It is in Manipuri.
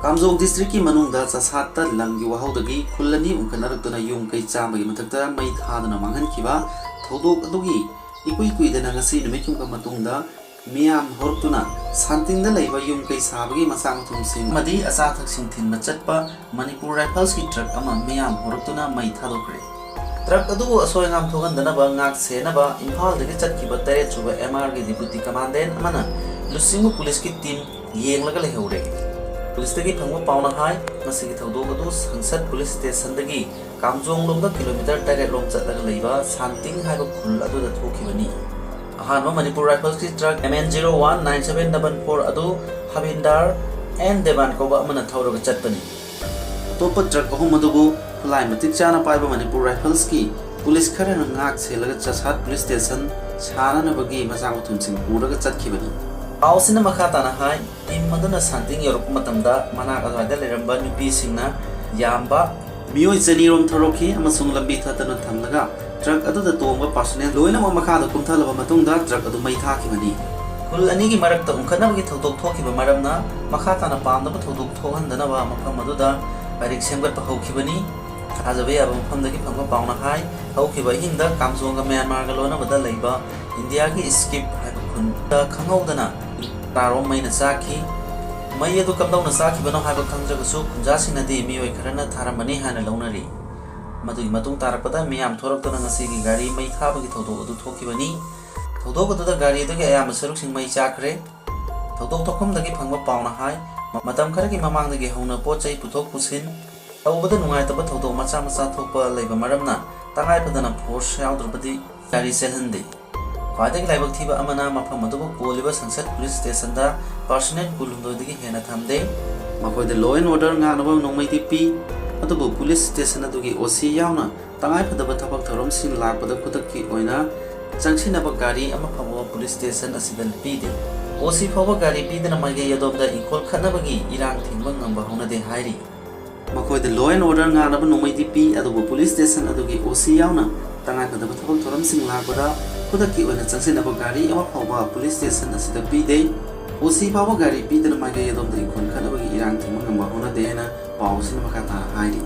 Kamjong district ki manungda chasatta langgi wahaudagi khulani ungkanarakna yung kai chamagi mathakta mai thadana manghankiba thodok adugi ikui-kuidana ngasi numikyum ka matungda miyam hortuna santingda leiba yung kai sabagi masang thumsing madi asathak singthin machatpa Manipur Rifles ki truck ama miyam hortuna mai thadokre truck adu asoi ngam thogandana ba ngak senaba Imphal dagi chatkiba tare chuba MR gi deputy commandant amana Lusingu police ki team yenglaga lehore Police dagi phangwa pauna hai masigi thodok adu Sangsad police station dagi Kamjong lomda kilometer target lom chatlaga leiba santing haiba khul adu da thokibani ahanba Manipur Rifles ki truck MN019744 adu Habindar and Devan koba amana thawraga chatpani topa truck ahum adubu khulai matik chana paiba Manipur Rifles ki police khara ngak selaga Chasat police station chana na bagi masang thumsing puraga chatkibani Ausina makata na hai team maduna santing yorok matamda manak adwaida leramba nupi singna yamba mioi jani rom thoroki amasung lambi thatana thamlaga truck adu da tongba personnel loina makada kumthalaba matungda truck adu mai thakibani kul ani gi marakta ungkhanabagi thodok thokiba maramna makata na pamdaba thodok thohandana ba mafam aduda barik semgat pakhokibani ajabe aba mafamdagi phangba pauna hai haukiba hingda Kamjong Myanmar ga lona bada leiba India gi skip khunda khangaudana Tarom may nasaki may adu kamdaw nasaki bano haba kangjagasu kunjasinadi miyoy karana tharamani hana launari madui matung tarakpada miyam thoraktana ngasigi gari may thabagi thodok adu thokibani thodok adu da gari adu ge ayam saruk sing may chakre thodok thokham dagi phangba pauna hai matam kharagi mamang dagi hauna pochai puthok pusin awbada nungai taba thodok macha macha thokpa leiba maramna tangai padana force yaudrupadi gari selhande Khwadagi laibak thiba amana mafam adubu koliba Sangsad police station da personnel kulumdodagi hena thamde makoida law and order nganaba nongmai tipi adubu police station adugi OC yauna tangai phadaba thabak thorom sin lakpada khutakki oina changsinaba gari ama phamo police station asida pide OC phaba gari pidana mage yadobda inkol khanabagi irang thingba ngamba honade hairi makoida law and order nganaba nongmai tipi adubu police station adugi OC yauna tangai phadaba thabak thorom sin lakpada Kudaki wana changsinaba gari ama phawba police station asida pide OC phawba gari pidana maiga yadom da ikhon khanabagi irang thingma ngamba honade na pawsina makata hairi